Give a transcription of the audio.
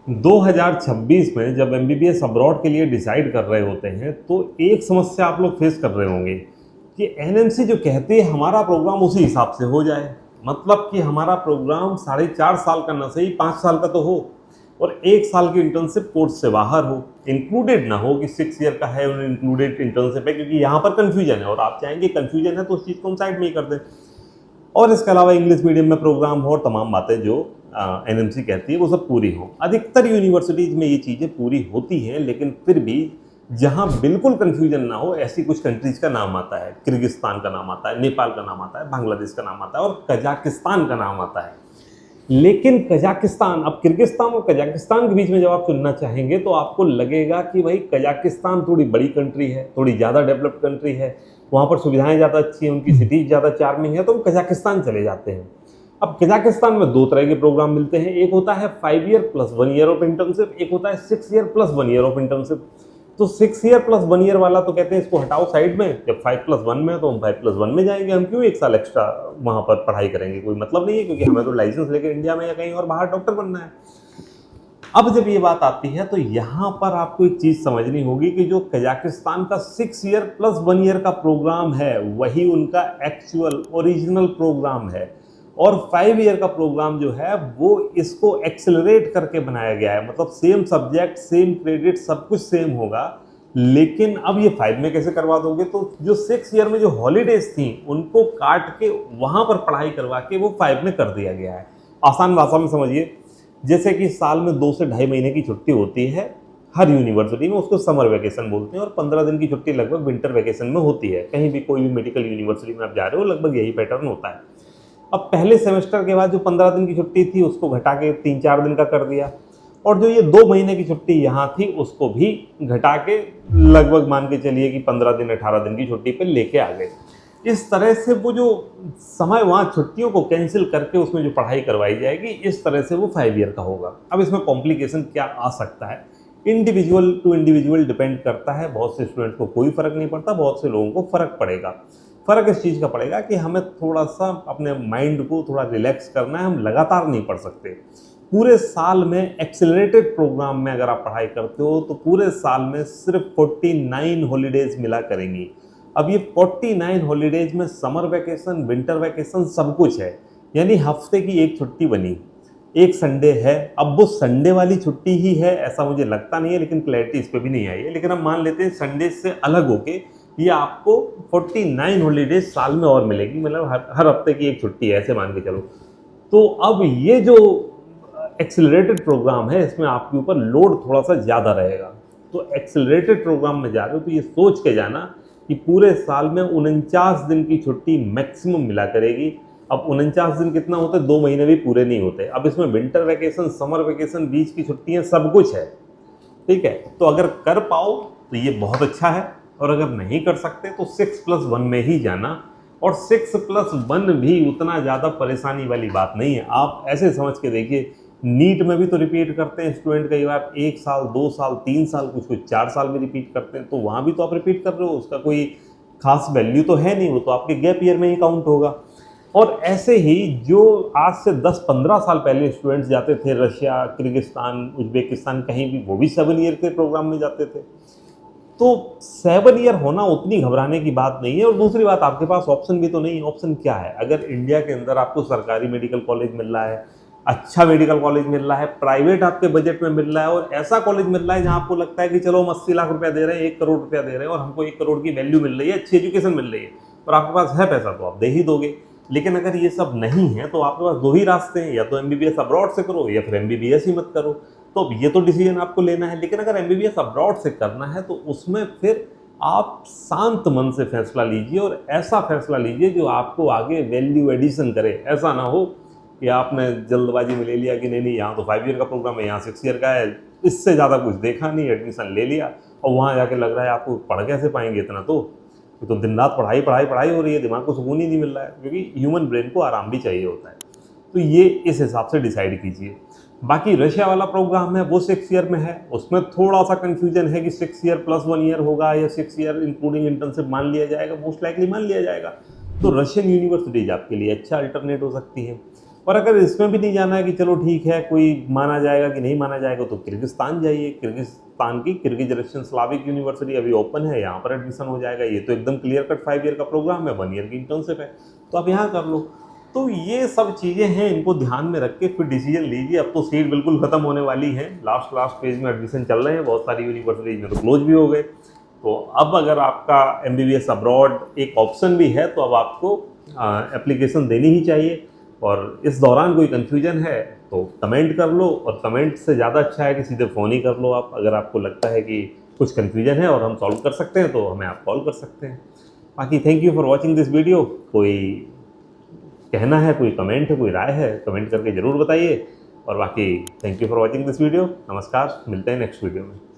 2026 में जब MBBS abroad के लिए डिसाइड कर रहे होते हैं तो एक समस्या आप लोग फेस कर रहे होंगे कि एनएमसी जो कहती है हमारा प्रोग्राम उसी हिसाब से हो जाए। मतलब कि हमारा प्रोग्राम 4.5 साल का ना सही 5 साल का तो हो और 1 साल की इंटर्नशिप कोर्स से बाहर हो, इंक्लूडेड ना हो कि 6 ईयर का है और इंक्लूडेड इंटर्नशिप है, क्योंकि यहाँ पर कन्फ्यूजन है और आप चाहेंगे कन्फ्यूजन है तो उस चीज़ को हम साइड में ही कर दें। और इसके अलावा इंग्लिश मीडियम में प्रोग्राम हो और तमाम बातें जो एनएमसी कहती है वो सब पूरी हो। अधिकतर यूनिवर्सिटीज़ में ये चीज़ें पूरी होती हैं, लेकिन फिर भी जहाँ बिल्कुल कन्फ्यूजन ना हो ऐसी कुछ कंट्रीज़ का नाम आता है। किर्गिस्तान का नाम आता है, नेपाल का नाम आता है, बांग्लादेश का नाम आता है और कजाकिस्तान का नाम आता है। लेकिन कजाकिस्तान, अब किर्गिस्तान और कजाकिस्तान के बीच में जब आप चुनना चाहेंगे तो आपको लगेगा कि भाई कजाकिस्तान थोड़ी बड़ी कंट्री है, थोड़ी ज़्यादा डेवलप्ड कंट्री है, वहाँ पर सुविधाएं ज़्यादा अच्छी हैं, उनकी सिटीज़ ज़्यादा चार्मिंग है, तो हम कजाकिस्तान चले जाते हैं। अब कजाकिस्तान में 2 तरह के प्रोग्राम मिलते हैं, एक होता है 5 year plus 1 year of internship, एक होता है 6 year plus 1 year of internship. तो 6 ईयर प्लस 1 ईयर वाला तो कहते हैं इसको हटाओ साइड में, जब 5+1 में है तो हम 5+1 में जाएंगे, हम क्यों 1 साल एक्स्ट्रा वहाँ पर पढ़ाई करेंगे, कोई मतलब नहीं है, क्योंकि हमें तो लाइसेंस लेकर इंडिया में या कहीं और बाहर डॉक्टर बनना है। अब जब ये बात आती है तो यहाँ पर आपको एक चीज़ समझनी होगी कि जो कजाकिस्तान का 6 ईयर प्लस 1 ईयर का प्रोग्राम है वही उनका एक्चुअल ओरिजिनल प्रोग्राम है, और 5 ईयर का प्रोग्राम जो है वो इसको एक्सेलरेट करके बनाया गया है। मतलब सेम सब्जेक्ट, सेम क्रेडिट, सब कुछ सेम होगा, लेकिन अब ये 5 में कैसे करवा दोगे? तो जो 6 ईयर में जो हॉलीडेज थी उनको काट के वहाँ पर पढ़ाई करवा के वो 5 में कर दिया गया है। आसान भाषा में समझिए, जैसे कि साल में 2 से ढाई महीने की छुट्टी होती है हर यूनिवर्सिटी में, उसको समर वैकेशन बोलते हैं, और 15 दिन की छुट्टी लगभग विंटर वैकेशन में होती है। कहीं भी कोई भी मेडिकल यूनिवर्सिटी में आप जा रहे हो लगभग यही पैटर्न होता है। अब पहले सेमेस्टर के बाद जो 15 दिन की छुट्टी थी उसको घटा के 3-4 दिन का कर दिया, और जो ये 2 महीने की छुट्टी यहाँ थी उसको भी घटा के लगभग मान के चलिए कि 15 दिन 18 दिन की छुट्टी पे लेके आ गए। इस तरह से वो जो समय वहाँ छुट्टियों को कैंसिल करके उसमें जो पढ़ाई करवाई जाएगी, इस तरह से वो 5 ईयर का होगा। अब इसमें कॉम्प्लिकेशन क्या आ सकता है? इंडिविजुअल टू इंडिविजुअल डिपेंड करता है। बहुत से स्टूडेंट को कोई फ़र्क नहीं पड़ता, बहुत से लोगों को फ़र्क पड़ेगा। फ़र्क इस चीज़ का पड़ेगा कि हमें थोड़ा सा अपने माइंड को थोड़ा रिलैक्स करना है, हम लगातार नहीं पढ़ सकते। पूरे साल में एक्सेलरेटेड प्रोग्राम में अगर आप पढ़ाई करते हो तो पूरे साल में सिर्फ 49 हॉलीडेज मिला करेंगी। अब ये 49 हॉलीडेज में समर वैकेशन, विंटर वैकेशन सब कुछ है, यानी हफ्ते की एक छुट्टी बनी, एक संडे है। अब वो संडे वाली छुट्टी ही है ऐसा मुझे लगता नहीं है, लेकिन क्लैरिटी इस पर भी नहीं आई है, लेकिन हम मान लेते हैं संडे से अलग होके ये आपको 49 हॉलीडेज साल में और मिलेगी, मतलब हर हफ्ते की एक छुट्टी है, ऐसे मान के चलो। तो अब ये जो एक्सेलरेटेड प्रोग्राम है इसमें आपके ऊपर लोड थोड़ा सा ज़्यादा रहेगा। तो एक्सेलरेटेड प्रोग्राम में जा रहे हो तो ये सोच के जाना कि पूरे साल में 49 दिन की छुट्टी मैक्सिमम मिला करेगी। अब 49 दिन कितना होता है? 2 महीने भी पूरे नहीं होते। अब इसमें विंटर वैकेशन, समर वैकेशन, बीच की छुट्टियाँ, सब कुछ है, ठीक है। तो अगर कर पाओ तो ये बहुत अच्छा है, और अगर नहीं कर सकते तो 6+1 में ही जाना। और 6+1 भी उतना ज़्यादा परेशानी वाली बात नहीं है। आप ऐसे समझ के देखिए, नीट में भी तो रिपीट करते हैं स्टूडेंट कई बार, 1 साल, 2 साल, 3 साल, कुछ 4 साल में रिपीट करते हैं, तो वहाँ भी तो आप रिपीट कर रहे हो, उसका कोई खास वैल्यू तो है नहीं, वो तो आपके गैप ईयर में ही काउंट होगा। और ऐसे ही जो आज से 10-15 साल पहले स्टूडेंट्स जाते थे रशिया, किर्गिस्तान, उज्बेकिस्तान, कहीं भी, वो भी 7 ईयर के प्रोग्राम में जाते थे। तो 7 ईयर होना उतनी घबराने की बात नहीं है। और दूसरी बात, आपके पास ऑप्शन भी तो नहीं। ऑप्शन क्या है? अगर इंडिया के अंदर आपको सरकारी मेडिकल कॉलेज मिल रहा है, अच्छा मेडिकल कॉलेज मिल रहा है, प्राइवेट आपके बजट में मिल रहा है, और ऐसा कॉलेज मिल रहा है जहां आपको लगता है कि चलो हम 80 लाख रुपया दे रहे हैं, 1 करोड़ रुपया दे रहे हैं, और हमको 1 करोड़ की वैल्यू मिल रही है, अच्छी एजुकेशन मिल रही है, और आपके पास है पैसा, तो आप दे ही दोगे। लेकिन अगर ये सब नहीं है तो आपके पास 2 ही रास्ते हैं, या तो एमबीबीएस अब्रॉड से करो या फिर एमबीबीएस ही मत करो। तो अब ये तो डिसीजन आपको लेना है। लेकिन अगर एमबीबीएस अब्रॉड से करना है तो उसमें फिर आप शांत मन से फैसला लीजिए, और ऐसा फैसला लीजिए जो आपको आगे वैल्यू एडिशन करे। ऐसा ना हो कि आपने जल्दबाजी में ले लिया कि नहीं यहाँ तो 5 ईयर का प्रोग्राम है, यहाँ 6 ईयर का है, इससे ज़्यादा कुछ देखा नहीं, एडमिशन ले लिया, और वहाँ जाके लग रहा है आपको पढ़ कैसे पाएंगे इतना। तो दिन रात पढ़ाई पढ़ाई पढ़ाई हो रही है, दिमाग को सुकून ही नहीं मिल रहा है, क्योंकि ह्यूमन ब्रेन को आराम भी चाहिए होता है। तो ये इस हिसाब से डिसाइड कीजिए। बाकी रशिया वाला प्रोग्राम है वो 6 ईयर में है, उसमें थोड़ा सा कन्फ्यूजन है कि 6 ईयर प्लस 1 ईयर होगा या 6 ईयर इंक्लूडिंग इंटर्नशिप मान लिया जाएगा, मोस्ट लाइकली मान लिया जाएगा। तो रशियन यूनिवर्सिटीज आपके लिए अच्छा अल्टरनेट हो सकती है। और अगर इसमें भी नहीं जाना है कि चलो ठीक है कोई माना जाएगा कि नहीं माना जाएगा, तो किर्गिस्तान जाइए। किर्गिस्तान की किर्गिज रशियन स्लाविक यूनिवर्सिटी अभी ओपन है, यहाँ पर एडमिशन हो जाएगा। ये तो एकदम क्लियर कट 5 ईयर का प्रोग्राम है, 1 ईयर की इंटर्नशिप है, तो आप यहाँ कर लो। तो ये सब चीज़ें हैं, इनको ध्यान में रख के फिर डिसीजन लीजिए। अब तो सीट बिल्कुल ख़त्म होने वाली है, लास्ट फेज में एडमिशन चल रहे हैं, बहुत सारी यूनिवर्सिटीज में तो क्लोज भी हो गए। तो अब अगर आपका MBBS अब्रॉड एक ऑप्शन भी है, तो अब आपको एप्लीकेशन देनी ही चाहिए। और इस दौरान कोई कन्फ्यूजन है तो कमेंट कर लो, और कमेंट से ज़्यादा अच्छा है कि सीधे फ़ोन ही कर लो आप। अगर आपको लगता है कि कुछ कन्फ्यूजन है और हम सॉल्व कर सकते हैं, तो हमें आप कॉल कर सकते हैं। बाकी thank you for watching this video. कोई कहना है, कोई कमेंट है, कोई राय है, कमेंट करके ज़रूर बताइए। और बाकी thank you for watching this video. नमस्कार, मिलते हैं नेक्स्ट वीडियो में।